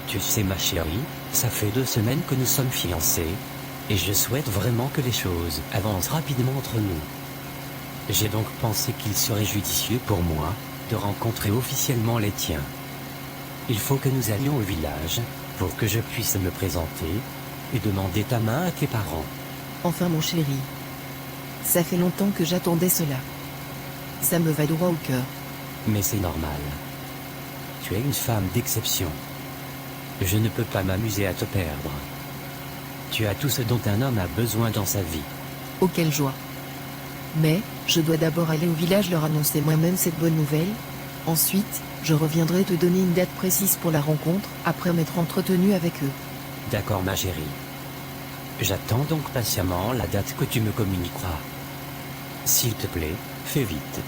Tu sais ma chérie, ça fait 2 semaines que nous sommes fiancés, et je souhaite vraiment que les choses avancent rapidement entre nous. J'ai donc pensé qu'il serait judicieux pour moi de rencontrer officiellement les tiens. Il faut que nous allions au village, pour que je puisse me présenter, et demander ta main à tes parents. Enfin mon chéri. Ça fait longtemps que j'attendais cela. Ça me va droit au cœur. Mais c'est normal. Tu es une femme d'exception. Je ne peux pas m'amuser à te perdre. Tu as tout ce dont un homme a besoin dans sa vie. Oh quelle joie. Mais, je dois d'abord aller au village leur annoncer moi-même cette bonne nouvelle. Ensuite, je reviendrai te donner une date précise pour la rencontre, après m'être entretenu avec eux. D'accord ma chérie. J'attends donc patiemment la date que tu me communiqueras. S'il te plaît, fais vite.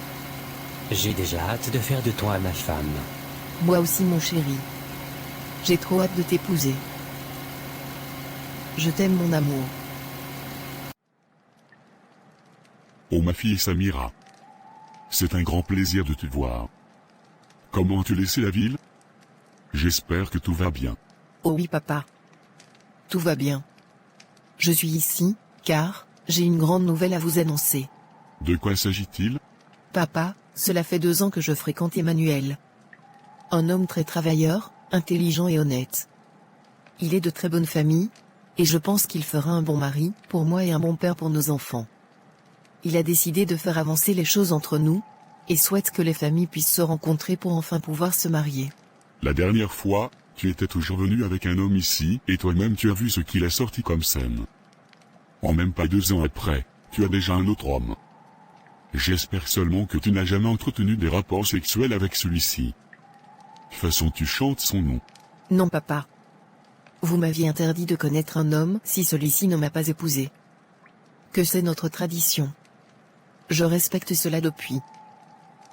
J'ai déjà hâte de faire de toi ma femme. Moi aussi mon chéri. J'ai trop hâte de t'épouser. Je t'aime mon amour. Oh ma fille Samira. C'est un grand plaisir de te voir. Comment as-tu laissé la ville? J'espère que tout va bien. Oh oui papa. Tout va bien. Je suis ici, car, j'ai une grande nouvelle à vous annoncer. De quoi s'agit-il? Papa, cela fait 2 ans que je fréquente Emmanuel. Un homme très travailleur, intelligent et honnête. Il est de très bonne famille, et je pense qu'il fera un bon mari, pour moi et un bon père pour nos enfants. Il a décidé de faire avancer les choses entre nous, et souhaite que les familles puissent se rencontrer pour enfin pouvoir se marier. La dernière fois, tu étais toujours venu avec un homme ici, et toi-même tu as vu ce qu'il a sorti comme scène. En même pas 2 ans après, tu as déjà un autre homme. J'espère seulement que tu n'as jamais entretenu des rapports sexuels avec celui-ci. De toute façon tu chantes son nom. Non papa. Vous m'aviez interdit de connaître un homme si celui-ci ne m'a pas épousé. Que c'est notre tradition. Je respecte cela depuis.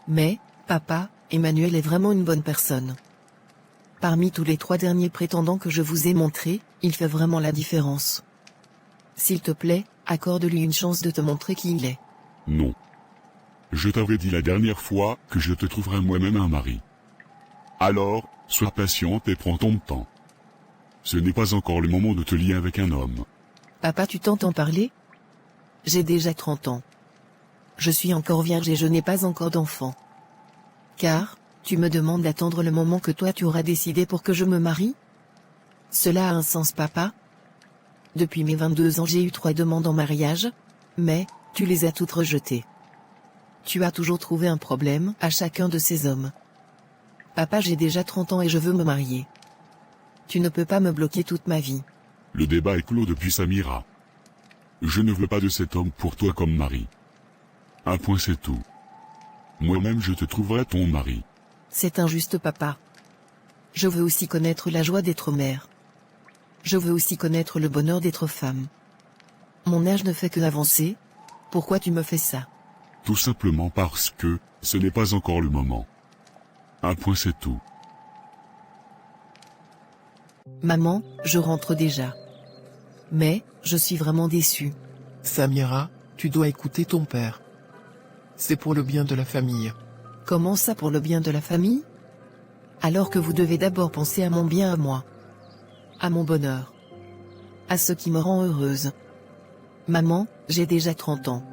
Mais, papa, Emmanuel est vraiment une bonne personne. Parmi tous les 3 derniers prétendants que je vous ai montrés, il fait vraiment la différence. S'il te plaît, accorde-lui une chance de te montrer qui il est. Non. Je t'avais dit la dernière fois que je te trouverai moi-même un mari. Alors, sois patiente et prends ton temps. Ce n'est pas encore le moment de te lier avec un homme. Papa, tu t'entends parler? J'ai déjà 30 ans. Je suis encore vierge et je n'ai pas encore d'enfant. Car, tu me demandes d'attendre le moment que toi tu auras décidé pour que je me marie? Cela a un sens papa? Depuis mes 22 ans j'ai eu 3 demandes en mariage, mais, tu les as toutes rejetées. Tu as toujours trouvé un problème à chacun de ces hommes. Papa, j'ai déjà 30 ans et je veux me marier. Tu ne peux pas me bloquer toute ma vie. Le débat est clos depuis Samira. Je ne veux pas de cet homme pour toi comme mari. Un point c'est tout. Moi-même je te trouverai ton mari. C'est injuste papa. Je veux aussi connaître la joie d'être mère. Je veux aussi connaître le bonheur d'être femme. Mon âge ne fait que avancer. Pourquoi tu me fais ça? Tout simplement parce que, ce n'est pas encore le moment. Un point c'est tout. Maman, je rentre déjà. Mais, je suis vraiment déçue. Samira, tu dois écouter ton père. C'est pour le bien de la famille. Comment ça pour le bien de la famille? Alors que vous devez d'abord penser à mon bien à moi. À mon bonheur. À ce qui me rend heureuse. Maman, j'ai déjà 30 ans.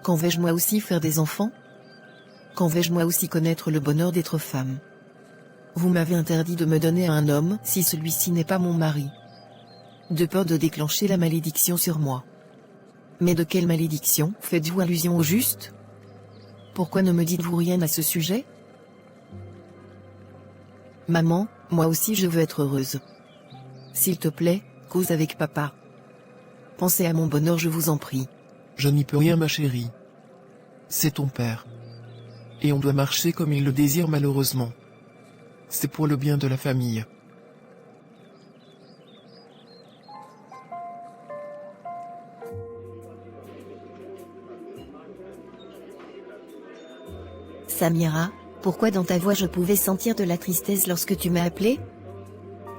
Quand vais-je moi aussi faire des enfants? Quand vais-je moi aussi connaître le bonheur d'être femme? Vous m'avez interdit de me donner à un homme si celui-ci n'est pas mon mari. De peur de déclencher la malédiction sur moi. Mais de quelle malédiction faites-vous allusion au juste? Pourquoi ne me dites-vous rien à ce sujet? Maman, moi aussi je veux être heureuse. S'il te plaît, cause avec papa. Pensez à mon bonheur, je vous en prie. Je n'y peux rien ma chérie. C'est ton père. Et on doit marcher comme il le désire malheureusement. C'est pour le bien de la famille. Samira, pourquoi dans ta voix je pouvais sentir de la tristesse lorsque tu m'as appelé?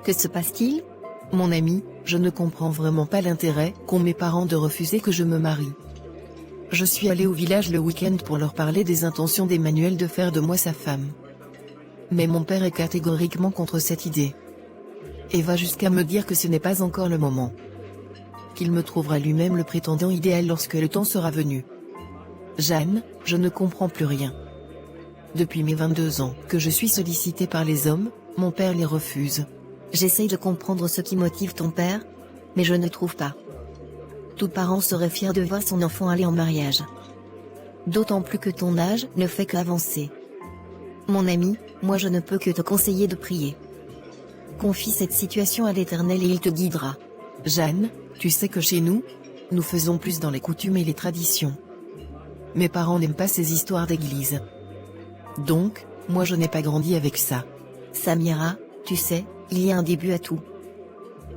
Que se passe-t-il? Mon ami, je ne comprends vraiment pas l'intérêt qu'ont mes parents de refuser que je me marie. Je suis allé au village le week-end pour leur parler des intentions d'Emmanuel de faire de moi sa femme. Mais mon père est catégoriquement contre cette idée. et va jusqu'à me dire que ce n'est pas encore le moment. Qu'il me trouvera lui-même le prétendant idéal lorsque le temps sera venu. Jeanne, je ne comprends plus rien. Depuis mes 22 ans que je suis sollicitée par les hommes, mon père les refuse. J'essaye de comprendre ce qui motive ton père, mais je ne trouve pas. Tout parent serait fier de voir son enfant aller en mariage. D'autant plus que ton âge ne fait qu'avancer. Mon ami, moi je ne peux que te conseiller de prier. Confie cette situation à l'Éternel et il te guidera. Jeanne, tu sais que chez nous, nous faisons plus dans les coutumes et les traditions. Mes parents n'aiment pas ces histoires d'église. Donc, moi je n'ai pas grandi avec ça. Samira, tu sais, il y a un début à tout.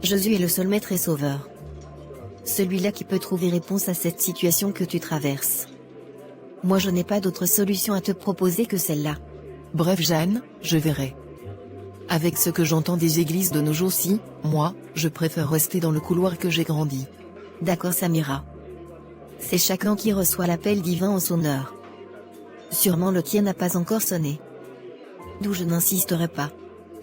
Jésus est le seul maître et sauveur. Celui-là qui peut trouver réponse à cette situation que tu traverses. Moi je n'ai pas d'autre solution à te proposer que celle-là. Bref Jeanne, je verrai. Avec ce que j'entends des églises de nos jours-ci, moi, je préfère rester dans le couloir que j'ai grandi. D'accord Samira. C'est chacun qui reçoit l'appel divin en son heure. Sûrement le tien n'a pas encore sonné. D'où je n'insisterai pas.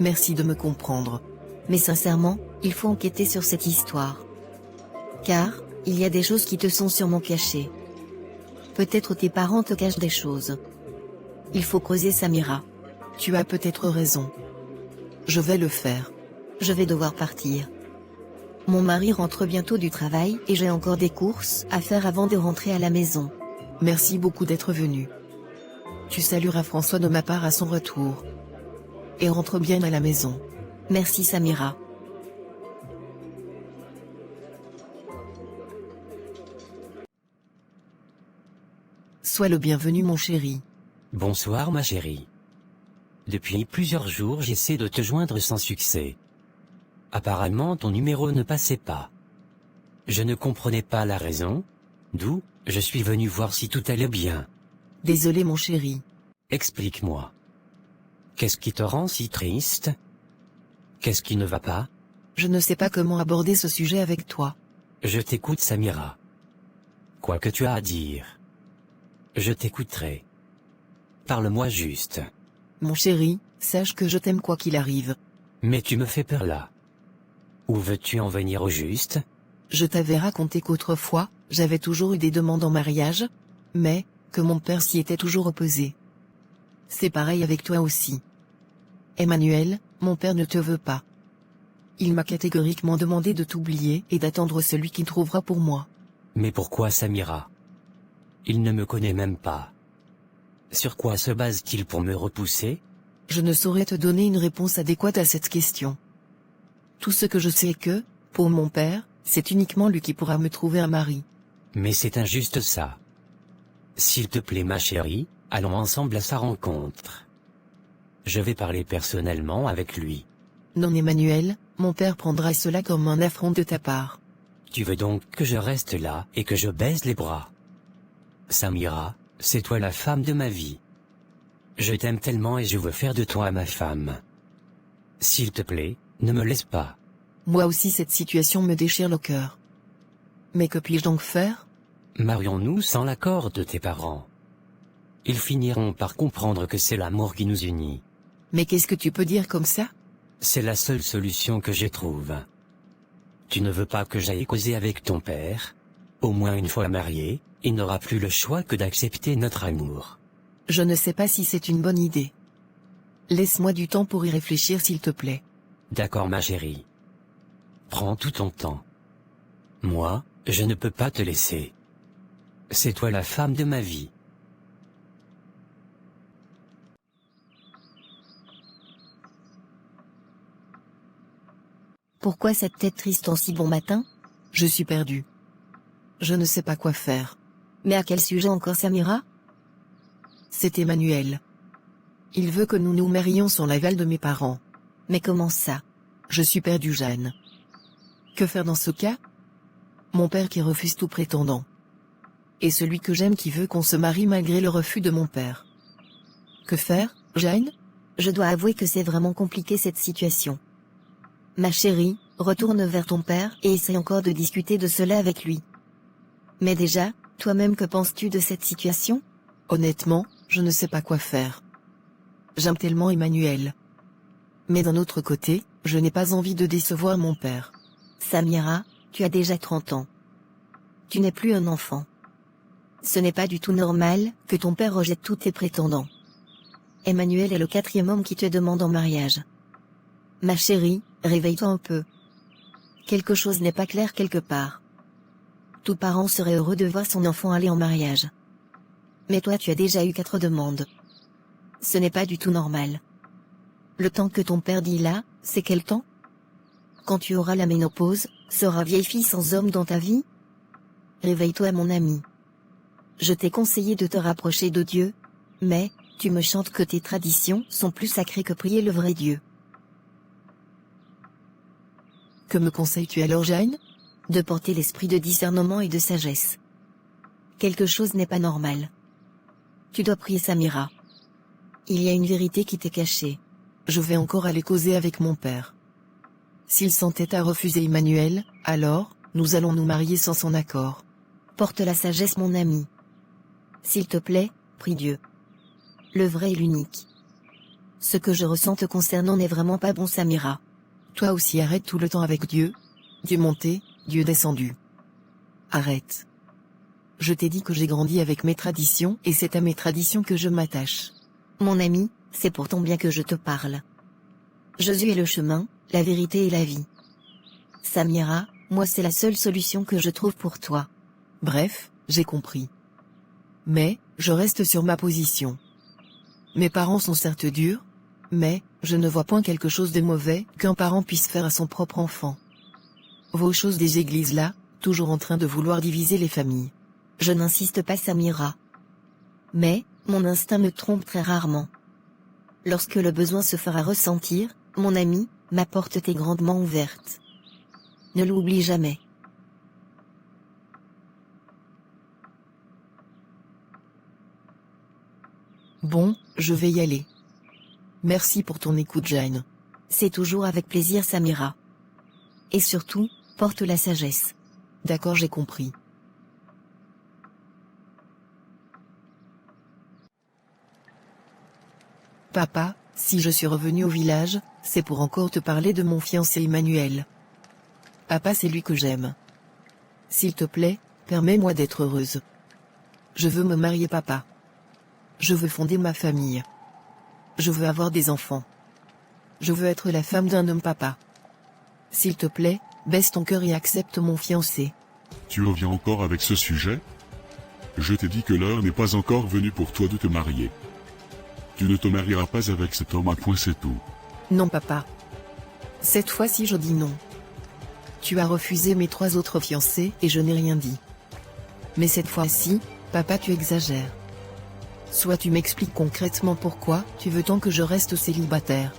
Merci de me comprendre. Mais sincèrement, il faut enquêter sur cette histoire. Car, il y a des choses qui te sont sûrement cachées. Peut-être tes parents te cachent des choses. Il faut creuser Samira. Tu as peut-être raison. Je vais le faire. Je vais devoir partir. Mon mari rentre bientôt du travail et j'ai encore des courses à faire avant de rentrer à la maison. Merci beaucoup d'être venu. Tu salueras François de ma part à son retour. Et rentre bien à la maison. Merci Samira. Sois le bienvenu mon chéri. Bonsoir ma chérie. Depuis plusieurs jours j'essaie de te joindre sans succès. Apparemment ton numéro ne passait pas. Je ne comprenais pas la raison, d'où je suis venu voir si tout allait bien. Désolé mon chéri. Explique-moi. Qu'est-ce qui te rend si triste? Qu'est-ce qui ne va pas? Je ne sais pas comment aborder ce sujet avec toi. Je t'écoute Samira. Quoi que tu as à dire. Je t'écouterai. Parle-moi juste. Mon chéri, sache que je t'aime quoi qu'il arrive. Mais tu me fais peur là. Où veux-tu en venir au juste? Je t'avais raconté qu'autrefois, j'avais toujours eu des demandes en mariage, mais, que mon père s'y était toujours opposé. C'est pareil avec toi aussi. Emmanuel, mon père ne te veut pas. Il m'a catégoriquement demandé de t'oublier et d'attendre celui qui trouvera pour moi. Mais pourquoi Samira? Il ne me connaît même pas. Sur quoi se base-t-il pour me repousser? Je ne saurais te donner une réponse adéquate à cette question. Tout ce que je sais est que, pour mon père, c'est uniquement lui qui pourra me trouver un mari. Mais c'est injuste ça. S'il te plaît ma chérie, allons ensemble à sa rencontre. Je vais parler personnellement avec lui. Non Emmanuel, mon père prendra cela comme un affront de ta part. Tu veux donc que je reste là et que je baise les bras? Samira, c'est toi la femme de ma vie. Je t'aime tellement et je veux faire de toi ma femme. S'il te plaît, ne me laisse pas. Moi aussi cette situation me déchire le cœur. Mais que puis-je donc faire? Marions-nous sans l'accord de tes parents. Ils finiront par comprendre que c'est l'amour qui nous unit. Mais qu'est-ce que tu peux dire comme ça? C'est la seule solution que je trouve. Tu ne veux pas que j'aille causer avec ton père? Au moins une fois marié, il n'aura plus le choix que d'accepter notre amour. Je ne sais pas si c'est une bonne idée. Laisse-moi du temps pour y réfléchir s'il te plaît. D'accord ma chérie. Prends tout ton temps. Moi, je ne peux pas te laisser. C'est toi la femme de ma vie. Pourquoi cette tête triste en si bon matin? Je suis perdue. Je ne sais pas quoi faire. Mais à quel sujet encore Samira? C'est Emmanuel. Il veut que nous nous marions sans l'aval de mes parents. Mais comment ça? Je suis perdue Jeanne. Que faire dans ce cas? Mon père qui refuse tout prétendant. Et celui que j'aime qui veut qu'on se marie malgré le refus de mon père. Que faire, Jeanne? Je dois avouer que c'est vraiment compliqué cette situation. Ma chérie, retourne vers ton père et essaye encore de discuter de cela avec lui. Mais déjà, toi-même que penses-tu de cette situation? Honnêtement, je ne sais pas quoi faire. J'aime tellement Emmanuel. Mais d'un autre côté, Je n'ai pas envie de décevoir mon père. Samira, tu as déjà 30 ans. Tu n'es plus un enfant. Ce n'est pas du tout normal que ton père rejette tous tes prétendants. Emmanuel est le 4e homme qui te demande en mariage. Ma chérie, réveille-toi un peu. Quelque chose n'est pas clair quelque part. Tout parent serait heureux de voir son enfant aller en mariage. Mais toi tu as déjà eu 4 demandes. Ce n'est pas du tout normal. Le temps que ton père dit là, c'est quel temps? Quand tu auras la ménopause, sera vieille fille sans homme dans ta vie? Réveille-toi mon ami. Je t'ai conseillé de te rapprocher de Dieu, mais tu me chantes que tes traditions sont plus sacrées que prier le vrai Dieu. Que me conseilles-tu alors, Jane? De porter l'esprit de discernement et de sagesse. Quelque chose n'est pas normal. Tu dois prier Samira. Il y a une vérité qui t'est cachée. Je vais encore aller causer avec mon père. S'il s'entête à refuser Emmanuel, alors, nous allons nous marier sans son accord. Porte la sagesse mon ami. S'il te plaît, prie Dieu. Le vrai et l'unique. Ce que je ressens te concernant n'est vraiment pas bon Samira. Toi aussi arrête tout le temps avec Dieu. Dieu monté, Dieu descendu. Arrête. Je t'ai dit que j'ai grandi avec mes traditions et c'est à mes traditions que je m'attache. Mon ami, c'est pour ton bien que je te parle. Jésus est le chemin, la vérité et la vie. Samira, moi c'est la seule solution que je trouve pour toi. Bref, j'ai compris. Mais, je reste sur ma position. Mes parents sont certes durs, mais, je ne vois point quelque chose de mauvais qu'un parent puisse faire à son propre enfant. Vos choses des églises là, toujours en train de vouloir diviser les familles. Je n'insiste pas Samira. Mais, mon instinct me trompe très rarement. Lorsque le besoin se fera ressentir, mon ami, ma porte est grandement ouverte. Ne l'oublie jamais. Bon, je vais y aller. Merci pour ton écoute, Jane. C'est toujours avec plaisir Samira. Et surtout, porte la sagesse. D'accord, j'ai compris. Papa, si je suis revenu au village, c'est pour encore te parler de mon fiancé Emmanuel. Papa, c'est lui que j'aime. S'il te plaît, permets-moi d'être heureuse. Je veux me marier, papa. Je veux fonder ma famille. Je veux avoir des enfants. Je veux être la femme d'un homme, papa. S'il te plaît, baisse ton cœur et accepte mon fiancé. Tu reviens encore avec ce sujet? Je t'ai dit que l'heure n'est pas encore venue pour toi de te marier. Tu ne te marieras pas avec cet homme, à point c'est tout. Non, papa. Cette fois-ci je dis non. Tu as refusé mes 3 autres fiancés et je n'ai rien dit. Mais cette fois-ci, papa, tu exagères. Soit tu m'expliques concrètement pourquoi tu veux tant que je reste célibataire.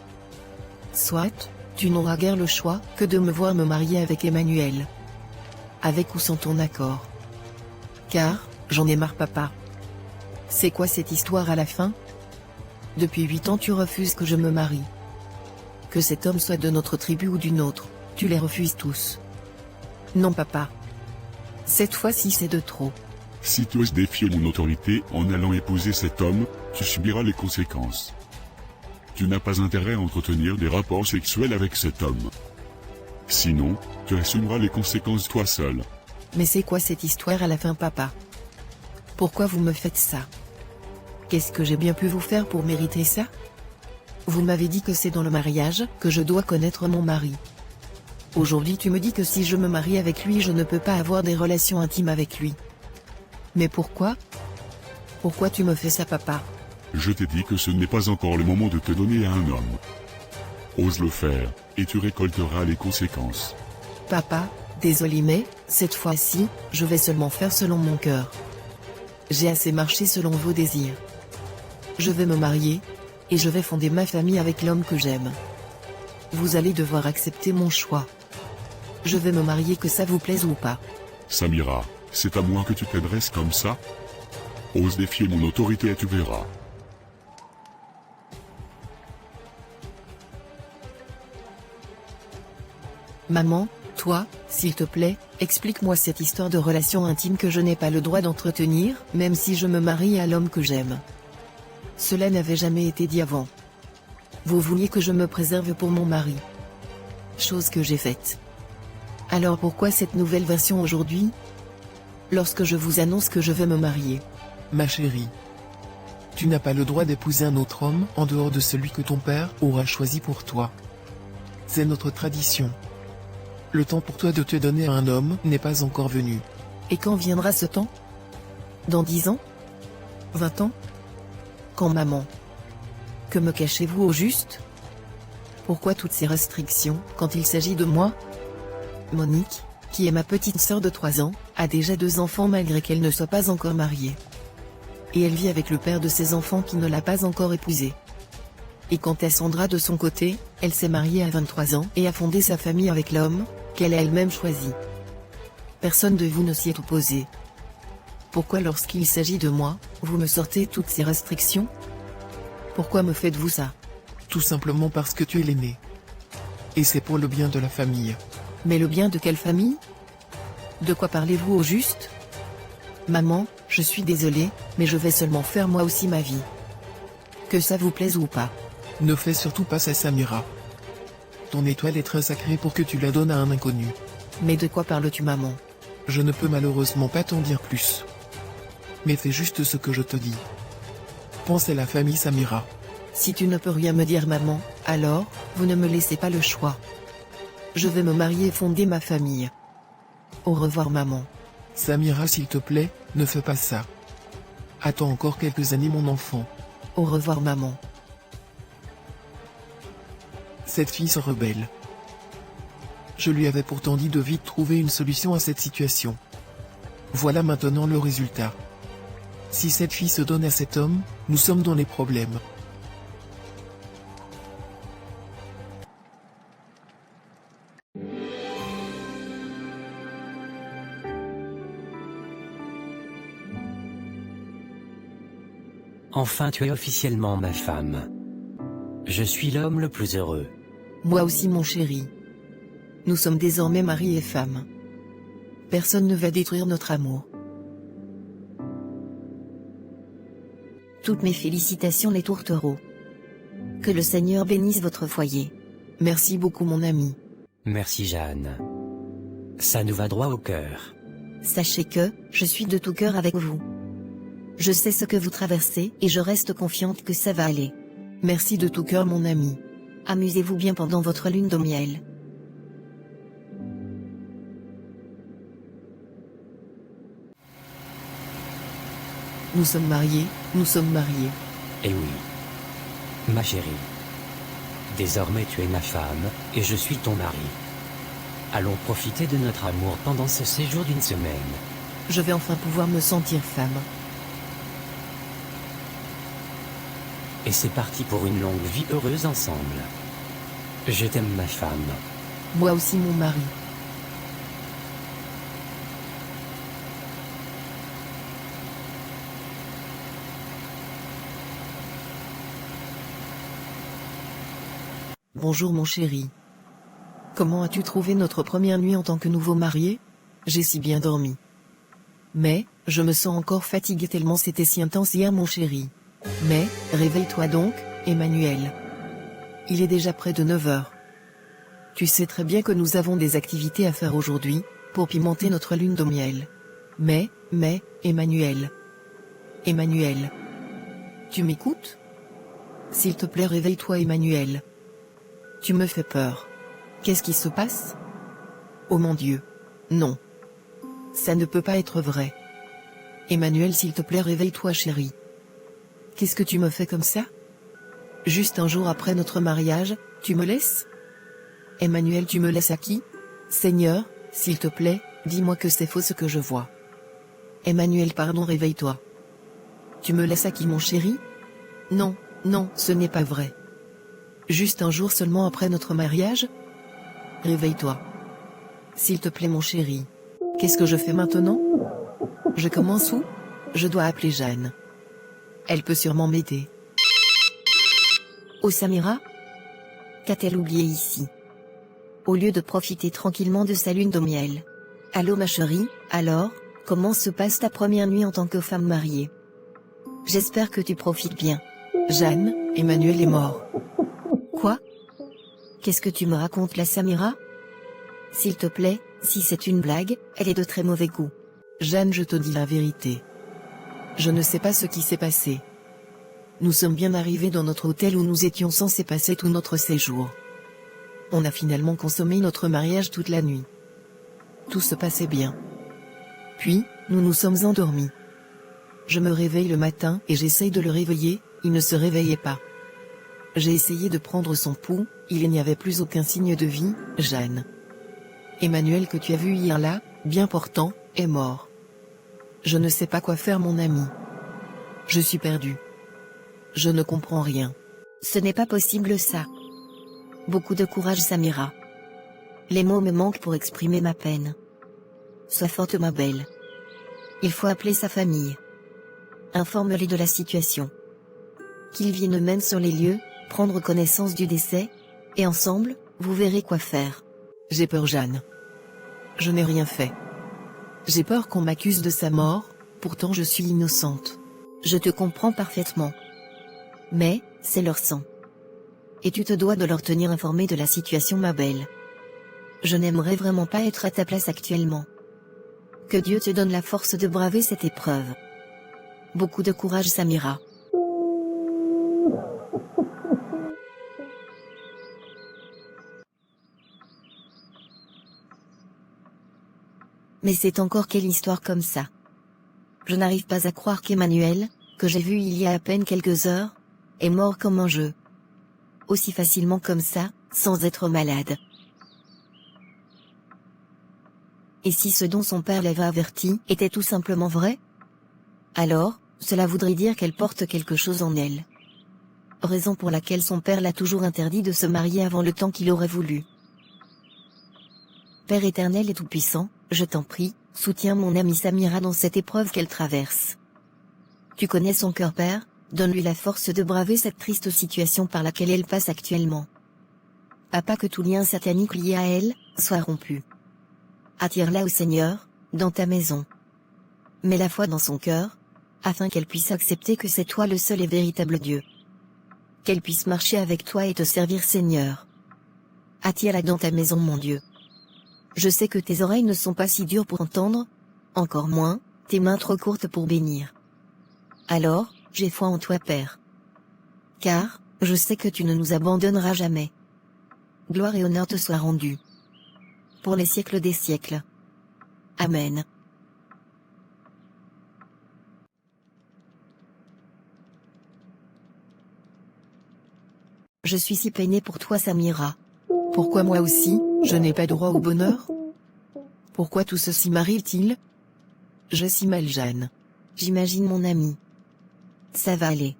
Soit, tu n'auras guère le choix que de me voir me marier avec Emmanuel. Avec ou sans ton accord. Car, j'en ai marre, papa. C'est quoi cette histoire à la fin? Depuis 8 ans tu refuses que je me marie. Que cet homme soit de notre tribu ou d'une autre, tu les refuses tous. Non, papa. Cette fois-ci c'est de trop. Si tu oses défier mon autorité en allant épouser cet homme, tu subiras les conséquences. Tu n'as pas intérêt à entretenir des rapports sexuels avec cet homme. Sinon, tu assumeras les conséquences toi seul. Mais c'est quoi cette histoire à la fin, papa? Pourquoi vous me faites ça? Qu'est-ce que j'ai bien pu vous faire pour mériter ça? Vous m'avez dit que c'est dans le mariage que je dois connaître mon mari. Aujourd'hui tu me dis que si je me marie avec lui je ne peux pas avoir des relations intimes avec lui. Mais pourquoi? Pourquoi tu me fais ça, papa? Je t'ai dit que ce n'est pas encore le moment de te donner à un homme. Ose le faire, et tu récolteras les conséquences. Papa, désolé mais, cette fois-ci, je vais seulement faire selon mon cœur. J'ai assez marché selon vos désirs. Je vais me marier, et je vais fonder ma famille avec l'homme que j'aime. Vous allez devoir accepter mon choix. Je vais me marier que ça vous plaise ou pas. Samira, c'est à moi que tu t'adresses comme ça? Ose défier mon autorité et tu verras. Maman, toi, s'il te plaît, explique-moi cette histoire de relation intime que je n'ai pas le droit d'entretenir, même si je me marie à l'homme que j'aime. Cela n'avait jamais été dit avant. Vous vouliez que je me préserve pour mon mari. chose que j'ai faite. Alors pourquoi cette nouvelle version aujourd'hui? Lorsque je vous annonce que je vais me marier. Ma chérie. Tu n'as pas le droit d'épouser un autre homme en dehors de celui que ton père aura choisi pour toi. C'est notre tradition. Le temps pour toi de te donner à un homme n'est pas encore venu. Et quand viendra ce temps? Dans 10 ans? 20 ans? Quand maman? Que me cachez-vous au juste? Pourquoi toutes ces restrictions quand il s'agit de moi? Monique, qui est ma petite sœur de 3 ans, a déjà 2 enfants malgré qu'elle ne soit pas encore mariée. Et elle vit avec le père de ses enfants qui ne l'a pas encore épousée. Et quant à Sandra de son côté, elle s'est mariée à 23 ans et a fondé sa famille avec l'homme qu'elle a elle-même choisi. Personne de vous ne s'y est opposé. Pourquoi lorsqu'il s'agit de moi, vous me sortez toutes ces restrictions? Pourquoi me faites-vous ça? Tout simplement parce que tu es l'aîné. Et c'est pour le bien de la famille. Mais le bien de quelle famille? De quoi parlez-vous au juste? Maman, je suis désolée, mais je vais seulement faire moi aussi ma vie. Que ça vous plaise ou pas. Ne fais surtout pas ça, Samira. Ton étoile est très sacrée pour que tu la donnes à un inconnu. Mais de quoi parles-tu, maman? Je ne peux malheureusement pas t'en dire plus. Mais fais juste ce que je te dis. Pense à la famille, Samira. Si tu ne peux rien me dire, maman, alors, vous ne me laissez pas le choix. Je vais me marier et fonder ma famille. Au revoir, maman. Samira, s'il te plaît, ne fais pas ça. Attends encore quelques années, mon enfant. Au revoir, maman. Cette fille se rebelle. Je lui avais pourtant dit de vite trouver une solution à cette situation. Voilà maintenant le résultat. Si cette fille se donne à cet homme, nous sommes dans les problèmes. Enfin, tu es officiellement ma femme. Je suis l'homme le plus heureux. Moi aussi, mon chéri. Nous sommes désormais mari et femme. Personne ne va détruire notre amour. Toutes mes félicitations les tourtereaux. Que le Seigneur bénisse votre foyer. Merci beaucoup, mon ami. Merci Jeanne. Ça nous va droit au cœur. Sachez que, je suis de tout cœur avec vous. Je sais ce que vous traversez et je reste confiante que ça va aller. Merci de tout cœur, mon ami. Amusez-vous bien pendant votre lune de miel. Nous sommes mariés, nous sommes mariés. Eh oui. Ma chérie. Désormais tu es ma femme, et je suis ton mari. Allons profiter de notre amour pendant ce séjour d'une semaine. Je vais enfin pouvoir me sentir femme. Et c'est parti pour une longue vie heureuse ensemble. Je t'aime ma femme. Moi aussi, mon mari. Bonjour mon chéri. Comment as-tu trouvé notre première nuit en tant que nouveau marié? J'ai si bien dormi. Mais, je me sens encore fatiguée tellement c'était si intense hier mon chéri. Mais, réveille-toi donc, Emmanuel. Il est déjà près de 9 heures. Tu sais très bien que nous avons des activités à faire aujourd'hui, pour pimenter notre lune de miel. Mais, Emmanuel. Emmanuel. Tu m'écoutes? S'il te plaît, réveille-toi, Emmanuel. Tu me fais peur. Qu'est-ce qui se passe? Oh mon Dieu. Non. Ça ne peut pas être vrai. Emmanuel, s'il te plaît, réveille-toi, chérie. Qu'est-ce que tu me fais comme ça? Juste un jour après notre mariage, tu me laisses? Emmanuel, tu me laisses à qui? Seigneur, s'il te plaît, dis-moi que c'est faux ce que je vois. Emmanuel, pardon, réveille-toi. Tu me laisses à qui, mon chéri? Non, ce n'est pas vrai. Juste un jour seulement après notre mariage? Réveille-toi. S'il te plaît, mon chéri. Qu'est-ce que je fais maintenant? Je commence où? Je dois appeler Jeanne. Elle peut sûrement m'aider. Oh Samira? Qu'a-t-elle oublié ici? Au lieu de profiter tranquillement de sa lune de miel. Allô ma chérie, alors, comment se passe ta première nuit en tant que femme mariée? J'espère que tu profites bien. Jeanne, Emmanuel est mort. Quoi? Qu'est-ce que tu me racontes là, Samira? S'il te plaît, si c'est une blague, elle est de très mauvais goût. Jeanne, je te dis la vérité. Je ne sais pas ce qui s'est passé. Nous sommes bien arrivés dans notre hôtel où nous étions censés passer tout notre séjour. On a finalement consommé notre mariage toute la nuit. Tout se passait bien. Puis, nous nous sommes endormis. Je me réveille le matin et j'essaye de le réveiller, il ne se réveillait pas. J'ai essayé de prendre son pouls, il n'y avait plus aucun signe de vie, Jeanne. Emmanuel que tu as vu hier là, bien portant, est mort. Je ne sais pas quoi faire, mon ami. Je suis perdu. Je ne comprends rien. Ce n'est pas possible ça. Beaucoup de courage, Samira. Les mots me manquent pour exprimer ma peine. Sois forte, ma belle. Il faut appeler sa famille. Informe-les de la situation. Qu'ils viennent même sur les lieux, prendre connaissance du décès, et ensemble, vous verrez quoi faire. J'ai peur, Jeanne. Je n'ai rien fait. J'ai peur qu'on m'accuse de sa mort, pourtant je suis innocente. Je te comprends parfaitement. Mais, c'est leur sang. Et tu te dois de leur tenir informé de la situation, ma belle. Je n'aimerais vraiment pas être à ta place actuellement. Que Dieu te donne la force de braver cette épreuve. Beaucoup de courage, Samira. Mais c'est encore quelle histoire comme ça? Je n'arrive pas à croire qu'Emmanuel, que j'ai vu il y a à peine quelques heures, est mort comme un jeu. Aussi facilement comme ça, sans être malade. Et si ce dont son père l'avait averti était tout simplement vrai? Alors, cela voudrait dire qu'elle porte quelque chose en elle. Raison pour laquelle son père l'a toujours interdit de se marier avant le temps qu'il aurait voulu. Père éternel et tout-puissant, je t'en prie, soutiens mon amie Samira dans cette épreuve qu'elle traverse. Tu connais son cœur, Père, donne-lui la force de braver cette triste situation par laquelle elle passe actuellement. Papa, que tout lien satanique lié à elle soit rompu. Attire-la au Seigneur, dans ta maison. Mets la foi dans son cœur, afin qu'elle puisse accepter que c'est toi le seul et véritable Dieu. Qu'elle puisse marcher avec toi et te servir, Seigneur. Attire-la dans ta maison, mon Dieu. Je sais que tes oreilles ne sont pas si dures pour entendre, encore moins, tes mains trop courtes pour bénir. Alors, j'ai foi en toi, Père. Car, je sais que tu ne nous abandonneras jamais. Gloire et honneur te soient rendus. Pour les siècles des siècles. Amen. Je suis si peinée pour toi, Samira. Pourquoi moi aussi, je n'ai pas droit au bonheur? Pourquoi tout ceci m'arrive-t-il? Je suis mal, Jeanne. J'imagine, mon ami. Ça va aller.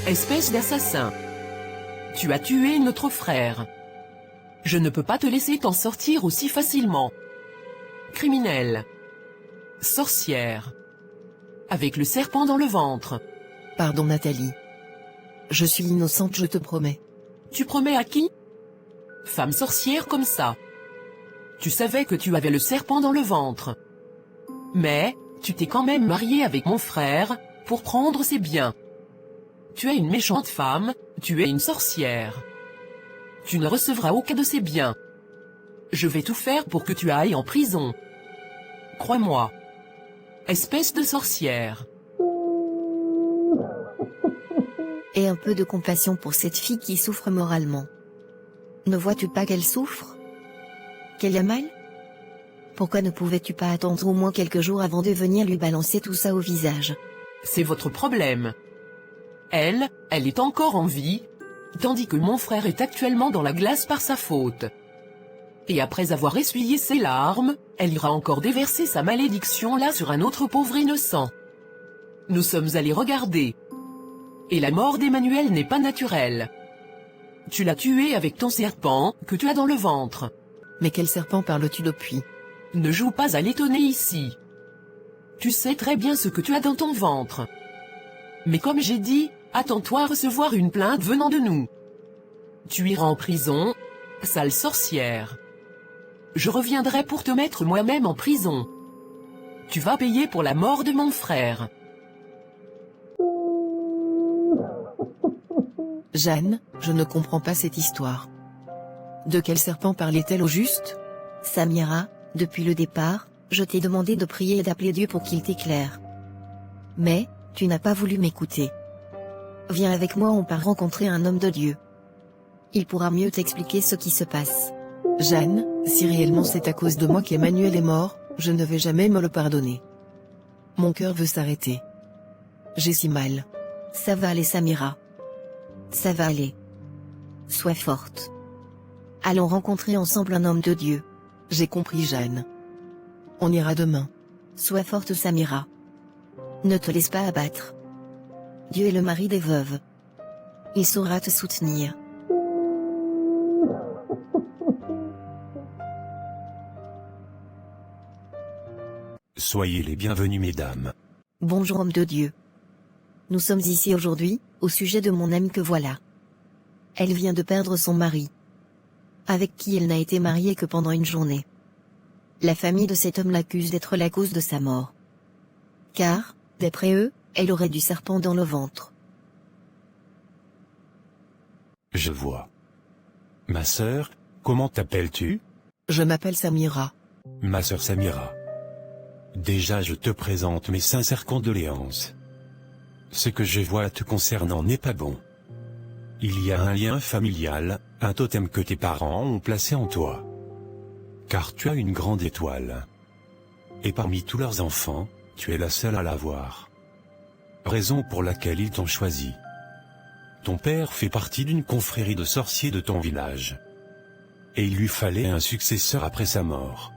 Espèce d'assassin. Tu as tué notre frère. Je ne peux pas te laisser t'en sortir aussi facilement. Criminel. Sorcière. Avec le serpent dans le ventre. Pardon, Nathalie. Je suis innocente, je te promets. Tu promets à qui? Femme sorcière comme ça. Tu savais que tu avais le serpent dans le ventre. Mais, tu t'es quand même mariée avec mon frère, pour prendre ses biens. Tu es une méchante femme, tu es une sorcière. Tu ne recevras aucun de ses biens. Je vais tout faire pour que tu ailles en prison. Crois-moi. Espèce de sorcière. Et un peu de compassion pour cette fille qui souffre moralement. Ne vois-tu pas qu'elle souffre? Qu'elle a mal? Pourquoi ne pouvais-tu pas attendre au moins quelques jours avant de venir lui balancer tout ça au visage? C'est votre problème. Elle est encore en vie, tandis que mon frère est actuellement dans la glace par sa faute. Et après avoir essuyé ses larmes, elle ira encore déverser sa malédiction là sur un autre pauvre innocent. Nous sommes allés regarder. Et la mort d'Emmanuel n'est pas naturelle. Tu l'as tué avec ton serpent, que tu as dans le ventre. Mais quel serpent parles-tu depuis? Ne joue pas à l'étonner ici. Tu sais très bien ce que tu as dans ton ventre. Mais comme j'ai dit, attends-toi à recevoir une plainte venant de nous. Tu iras en prison, sale sorcière. Je reviendrai pour te mettre moi-même en prison. Tu vas payer pour la mort de mon frère. Jeanne, je ne comprends pas cette histoire. De quel serpent parlait-elle au juste? Samira, depuis le départ, je t'ai demandé de prier et d'appeler Dieu pour qu'il t'éclaire. Mais, tu n'as pas voulu m'écouter. Viens avec moi, on part rencontrer un homme de Dieu. Il pourra mieux t'expliquer ce qui se passe. Jeanne, si réellement c'est à cause de moi qu'Emmanuel est mort, je ne vais jamais me le pardonner. Mon cœur veut s'arrêter. J'ai si mal. Ça va aller Samira. Ça va aller. Sois forte. Allons rencontrer ensemble un homme de Dieu. J'ai compris Jeanne. On ira demain. Sois forte Samira. Ne te laisse pas abattre. Dieu est le mari des veuves. Il saura te soutenir. Soyez les bienvenus mesdames. Bonjour homme de Dieu. Nous sommes ici aujourd'hui, au sujet de mon amie que voilà. Elle vient de perdre son mari, avec qui elle n'a été mariée que pendant une journée. La famille de cet homme l'accuse d'être la cause de sa mort. Car, d'après eux, elle aurait du serpent dans le ventre. Je vois. Ma sœur, comment t'appelles-tu? Je m'appelle Samira. Ma sœur Samira. Déjà je te présente mes sincères condoléances. Ce que je vois te concernant n'est pas bon. Il y a un lien familial, un totem que tes parents ont placé en toi. Car tu as une grande étoile. Et parmi tous leurs enfants, tu es la seule à l'avoir. Raison pour laquelle ils t'ont choisi. Ton père fait partie d'une confrérie de sorciers de ton village. Et il lui fallait un successeur après sa mort.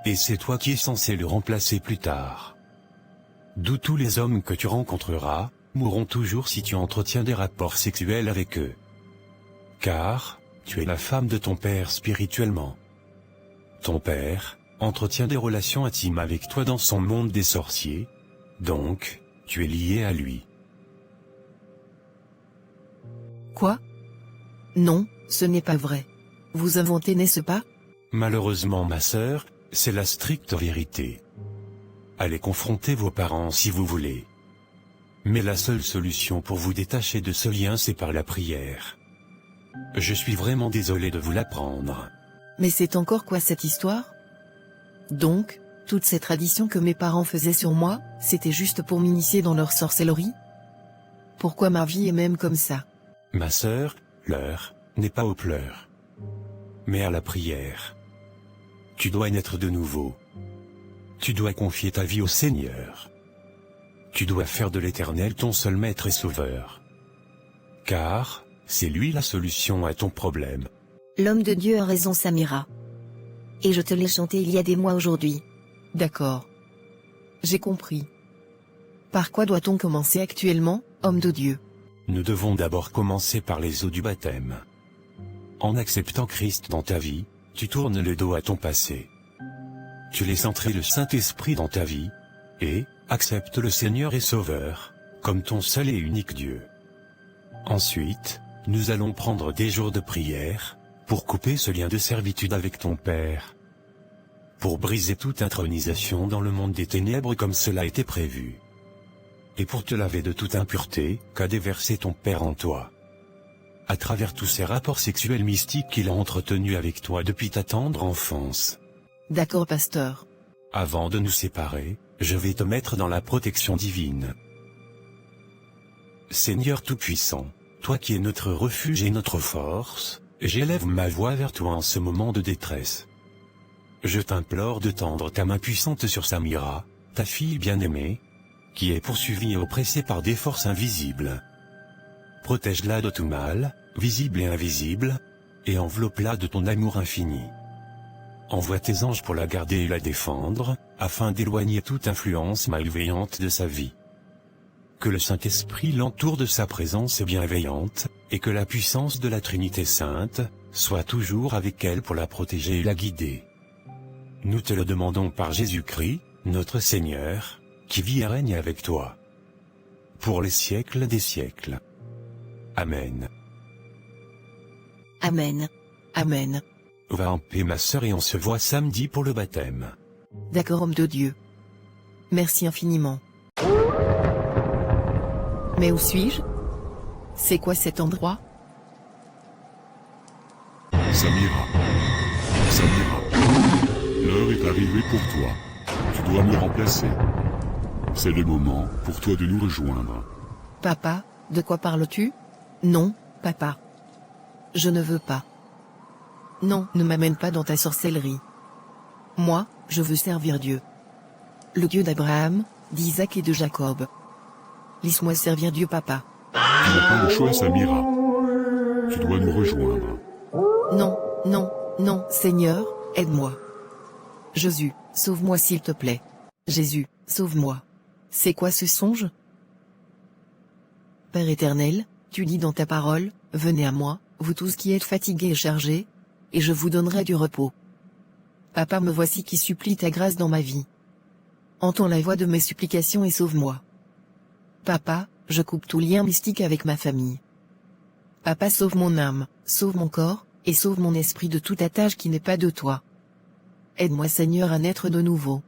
Et c'est toi qui es censé le remplacer plus tard. D'où tous les hommes que tu rencontreras, mourront toujours si tu entretiens des rapports sexuels avec eux. Car, tu es la femme de ton père spirituellement. Ton père entretient des relations intimes avec toi dans son monde des sorciers, donc, tu es lié à lui. Quoi? Non, ce n'est pas vrai. Vous inventez, n'est-ce pas? Malheureusement ma sœur, c'est la stricte vérité. Allez confronter vos parents si vous voulez. Mais la seule solution pour vous détacher de ce lien, c'est par la prière. Je suis vraiment désolé de vous l'apprendre. Mais c'est encore quoi cette histoire? Donc, toutes ces traditions que mes parents faisaient sur moi, c'était juste pour m'initier dans leur sorcellerie? Pourquoi ma vie est même comme ça? Ma sœur, l'heure n'est pas aux pleurs, mais à la prière. Tu dois naître de nouveau. Tu dois confier ta vie au Seigneur. Tu dois faire de l'Éternel ton seul maître et sauveur. Car, c'est lui la solution à ton problème. L'homme de Dieu a raison Samira. Et je te l'ai chanté il y a des mois aujourd'hui. D'accord. J'ai compris. Par quoi doit-on commencer actuellement, homme de Dieu? Nous devons d'abord commencer par les eaux du baptême. En acceptant Christ dans ta vie, tu tournes le dos à ton passé. Tu laisses entrer le Saint-Esprit dans ta vie, et acceptes le Seigneur et Sauveur, comme ton seul et unique Dieu. Ensuite, nous allons prendre des jours de prière, pour couper ce lien de servitude avec ton Père. Pour briser toute intronisation dans le monde des ténèbres comme cela était prévu. Et pour te laver de toute impureté qu'a déversé ton Père en toi. À travers tous ces rapports sexuels mystiques qu'il a entretenus avec toi depuis ta tendre enfance. D'accord, pasteur. Avant de nous séparer, je vais te mettre dans la protection divine. Seigneur Tout-Puissant, toi qui es notre refuge et notre force, j'élève ma voix vers toi en ce moment de détresse. Je t'implore de tendre ta main puissante sur Samira, ta fille bien-aimée, qui est poursuivie et oppressée par des forces invisibles. Protège-la de tout mal, visible et invisible, et enveloppe-la de ton amour infini. Envoie tes anges pour la garder et la défendre, afin d'éloigner toute influence malveillante de sa vie. Que le Saint-Esprit l'entoure de sa présence bienveillante, et que la puissance de la Trinité Sainte soit toujours avec elle pour la protéger et la guider. Nous te le demandons par Jésus-Christ, notre Seigneur, qui vit et règne avec toi. Pour les siècles des siècles. Amen. Amen. Amen. Va en paix ma sœur et on se voit samedi pour le baptême. D'accord, homme de Dieu. Merci infiniment. Mais où suis-je? C'est quoi cet endroit? Samira. Samira. L'heure est arrivée pour toi. Tu dois me remplacer. C'est le moment pour toi de nous rejoindre. Papa, de quoi parles-tu? Non, papa. Je ne veux pas. Non, ne m'amène pas dans ta sorcellerie. Moi, je veux servir Dieu. Le Dieu d'Abraham, d'Isaac et de Jacob. Laisse-moi servir Dieu, papa. Tu n'as pas le choix, Samira. Tu dois nous rejoindre. Non, non, non, Seigneur, aide-moi. Jésus, sauve-moi s'il te plaît. Jésus, sauve-moi. C'est quoi ce songe? Père éternel, tu dis dans ta parole, venez à moi, vous tous qui êtes fatigués et chargés, et je vous donnerai du repos. Papa, me voici qui supplie ta grâce dans ma vie. Entends la voix de mes supplications et sauve-moi. Papa, je coupe tout lien mystique avec ma famille. Papa, sauve mon âme, sauve mon corps, et sauve mon esprit de toute attache qui n'est pas de toi. Aide-moi, Seigneur, à naître de nouveau.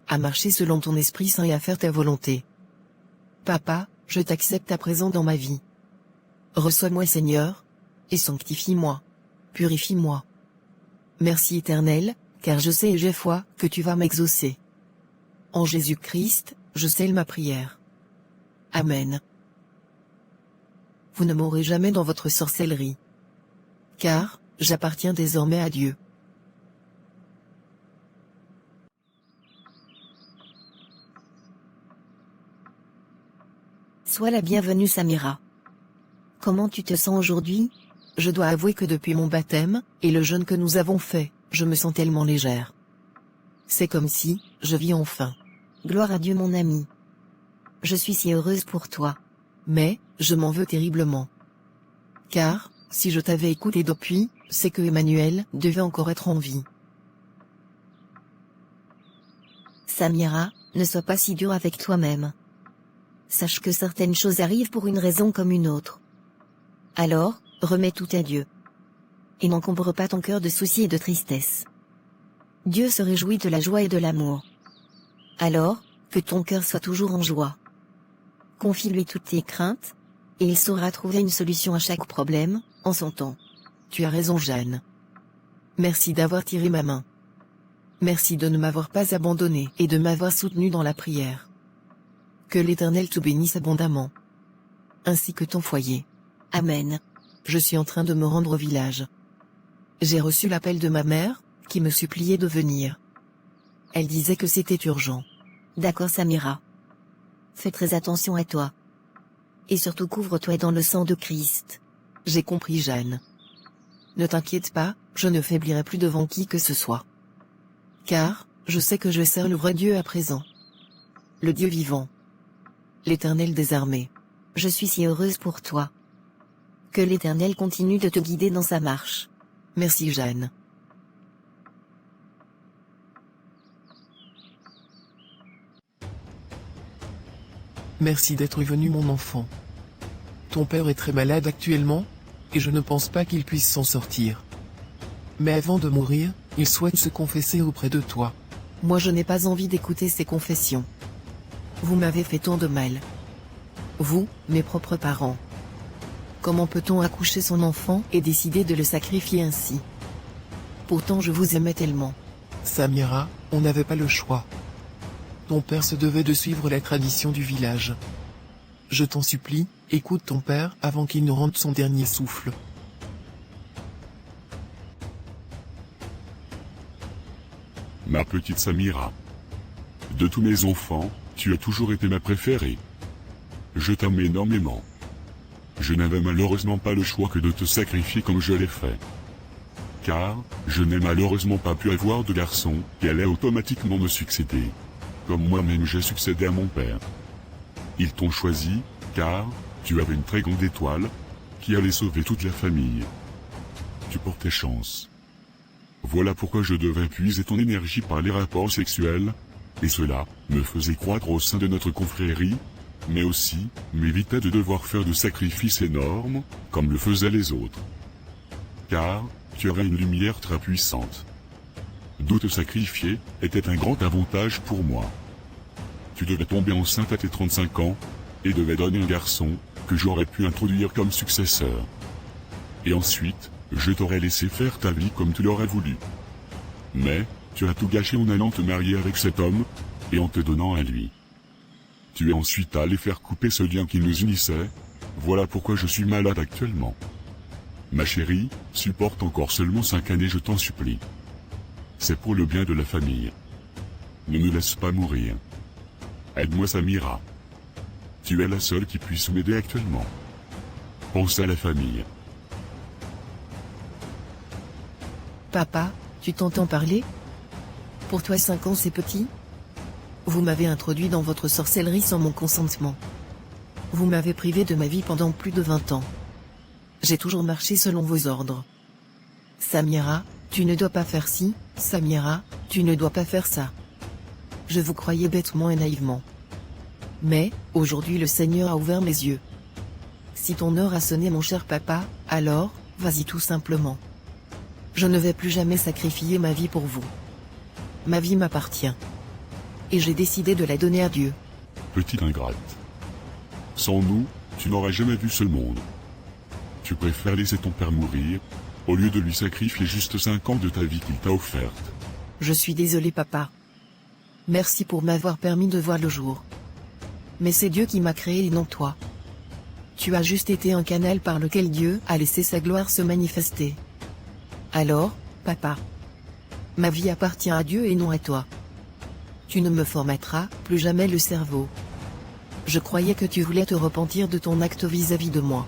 À marcher selon ton Esprit Saint et à faire ta volonté. Papa, je t'accepte à présent dans ma vie. Reçois-moi, Seigneur, et sanctifie-moi. Purifie-moi. Merci Éternel, car je sais et j'ai foi que tu vas m'exaucer. En Jésus-Christ, je scelle ma prière. Amen. Vous ne mourrez jamais dans votre sorcellerie. Car, j'appartiens désormais à Dieu. Sois la bienvenue, Samira. Comment tu te sens aujourd'hui? Je dois avouer que depuis mon baptême, et le jeûne que nous avons fait, je me sens tellement légère. C'est comme si, je vis enfin. Gloire à Dieu, mon ami. Je suis si heureuse pour toi. Mais, je m'en veux terriblement. Car, si je t'avais écouté depuis, c'est que Emmanuel devait encore être en vie. Samira, ne sois pas si dur avec toi-même. Sache que certaines choses arrivent pour une raison comme une autre. Alors, remets tout à Dieu. Et n'encombre pas ton cœur de soucis et de tristesse. Dieu se réjouit de la joie et de l'amour. Alors, que ton cœur soit toujours en joie. Confie-lui toutes tes craintes, et il saura trouver une solution à chaque problème, en son temps. Tu as raison, Jeanne. Merci d'avoir tiré ma main. Merci de ne m'avoir pas abandonné et de m'avoir soutenu dans la prière. Que l'Éternel te bénisse abondamment. Ainsi que ton foyer. Amen. Je suis en train de me rendre au village. J'ai reçu l'appel de ma mère, qui me suppliait de venir. Elle disait que c'était urgent. D'accord, Samira. Fais très attention à toi. Et surtout couvre-toi dans le sang de Christ. J'ai compris, Jeanne. Ne t'inquiète pas, je ne faiblirai plus devant qui que ce soit. Car, je sais que je sers le vrai Dieu à présent. Le Dieu vivant. L'Éternel des armées. Je suis si heureuse pour toi. Que l'Éternel continue de te guider dans sa marche. Merci, Jeanne. Merci d'être venu, mon enfant. Ton père est très malade actuellement, et je ne pense pas qu'il puisse s'en sortir. Mais avant de mourir, il souhaite se confesser auprès de toi. Moi, je n'ai pas envie d'écouter ces confessions. Vous m'avez fait tant de mal. Vous, mes propres parents. Comment peut-on accoucher son enfant et décider de le sacrifier ainsi? Pourtant je vous aimais tellement. Samira, on n'avait pas le choix. Ton père se devait de suivre la tradition du village. Je t'en supplie, écoute ton père avant qu'il ne rende son dernier souffle. Ma petite Samira. De tous mes enfants, tu as toujours été ma préférée. Je t'aime énormément. Je n'avais malheureusement pas le choix que de te sacrifier comme je l'ai fait. Car, je n'ai malheureusement pas pu avoir de garçon, qui allait automatiquement me succéder. Comme moi-même j'ai succédé à mon père. Ils t'ont choisi, car, tu avais une très grande étoile, qui allait sauver toute la famille. Tu portais chance. Voilà pourquoi je devais puiser ton énergie par les rapports sexuels, et cela me faisait croître au sein de notre confrérie, mais aussi m'évitait de devoir faire de sacrifices énormes, comme le faisaient les autres. Car, tu aurais une lumière très puissante. D'où te sacrifier était un grand avantage pour moi. Tu devais tomber enceinte à tes 35 ans, et devais donner un garçon, que j'aurais pu introduire comme successeur. Et ensuite, je t'aurais laissé faire ta vie comme tu l'aurais voulu. Mais, tu as tout gâché en allant te marier avec cet homme, et en te donnant à lui. Tu es ensuite allé faire couper ce lien qui nous unissait, voilà pourquoi je suis malade actuellement. Ma chérie, supporte encore seulement 5 années, je t'en supplie. C'est pour le bien de la famille. Ne me laisse pas mourir. Aide-moi Samira. Tu es la seule qui puisse m'aider actuellement. Pense à la famille. Papa, tu t'entends parler? Pour toi 5 ans c'est petit? Vous m'avez introduit dans votre sorcellerie sans mon consentement. Vous m'avez privé de ma vie pendant plus de 20 ans. J'ai toujours marché selon vos ordres. Samira, tu ne dois pas faire ci, Samira, tu ne dois pas faire ça. Je vous croyais bêtement et naïvement. Mais, aujourd'hui le Seigneur a ouvert mes yeux. Si ton heure a sonné mon cher papa, alors, vas-y tout simplement. Je ne vais plus jamais sacrifier ma vie pour vous. Ma vie m'appartient. Et j'ai décidé de la donner à Dieu. Petite ingrate. Sans nous, tu n'aurais jamais vu ce monde. Tu préfères laisser ton père mourir, au lieu de lui sacrifier juste 5 ans de ta vie qu'il t'a offerte. Je suis désolé papa. Merci pour m'avoir permis de voir le jour. Mais c'est Dieu qui m'a créé et non toi. Tu as juste été un canal par lequel Dieu a laissé sa gloire se manifester. Alors, papa. Ma vie appartient à Dieu et non à toi. Tu ne me formateras plus jamais le cerveau. Je croyais que tu voulais te repentir de ton acte vis-à-vis de moi.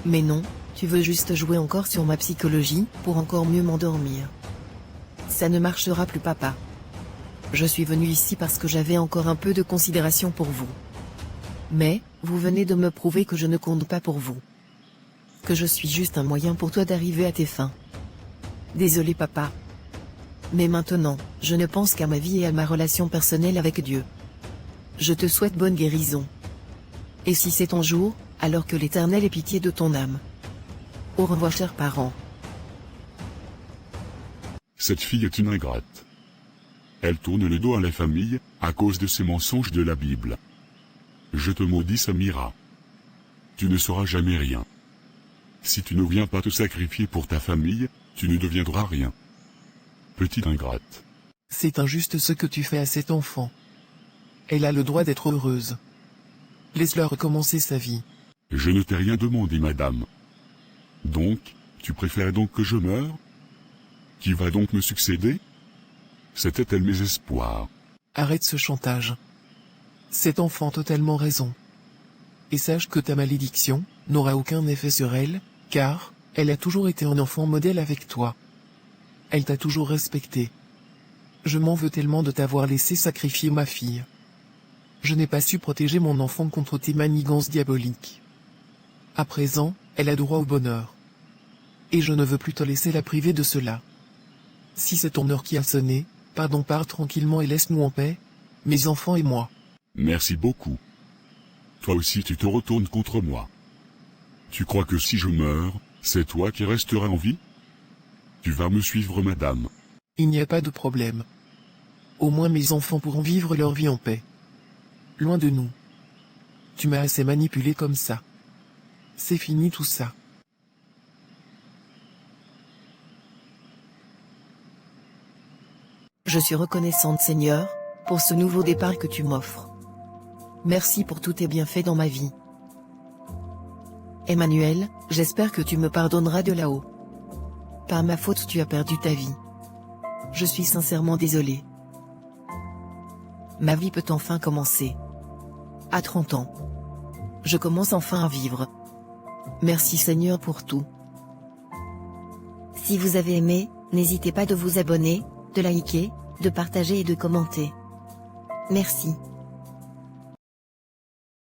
Mais non, tu veux juste jouer encore sur ma psychologie, pour encore mieux m'endormir. Ça ne marchera plus papa. Je suis venu ici parce que j'avais encore un peu de considération pour vous. Mais, vous venez de me prouver que je ne compte pas pour vous. Que je suis juste un moyen pour toi d'arriver à tes fins. Désolé papa. Mais maintenant, je ne pense qu'à ma vie et à ma relation personnelle avec Dieu. Je te souhaite bonne guérison. Et si c'est ton jour, alors que l'Éternel ait pitié de ton âme. Au revoir chers parents. Cette fille est une ingrate. Elle tourne le dos à la famille, à cause de ces mensonges de la Bible. Je te maudis Samira. Tu ne sauras jamais rien. Si tu ne viens pas te sacrifier pour ta famille, tu ne deviendras rien. Petite ingrate. C'est injuste ce que tu fais à cet enfant. Elle a le droit d'être heureuse. Laisse-la recommencer sa vie. Je ne t'ai rien demandé madame. Donc, tu préfères donc que je meure? Qui va donc me succéder? C'était-elle mes espoirs? Arrête ce chantage. Cet enfant a totalement raison. Et sache que ta malédiction n'aura aucun effet sur elle, car elle a toujours été un enfant modèle avec toi. Elle t'a toujours respecté. Je m'en veux tellement de t'avoir laissé sacrifier ma fille. Je n'ai pas su protéger mon enfant contre tes manigances diaboliques. À présent, elle a droit au bonheur. Et je ne veux plus te laisser la priver de cela. Si c'est ton heure qui a sonné, pardon, pars tranquillement et laisse-nous en paix, mes enfants et moi. Merci beaucoup. Toi aussi tu te retournes contre moi. Tu crois que si je meurs, c'est toi qui resteras en vie? Tu vas me suivre madame. Il n'y a pas de problème. Au moins mes enfants pourront vivre leur vie en paix. Loin de nous. Tu m'as assez manipulé comme ça. C'est fini tout ça. Je suis reconnaissante Seigneur, pour ce nouveau départ que tu m'offres. Merci pour tous tes bienfaits dans ma vie. Emmanuel, j'espère que tu me pardonneras de là-haut. Par ma faute tu as perdu ta vie. Je suis sincèrement désolé. Ma vie peut enfin commencer. À 30 ans. Je commence enfin à vivre. Merci Seigneur pour tout. Si vous avez aimé, n'hésitez pas de vous abonner, de liker, de partager et de commenter. Merci.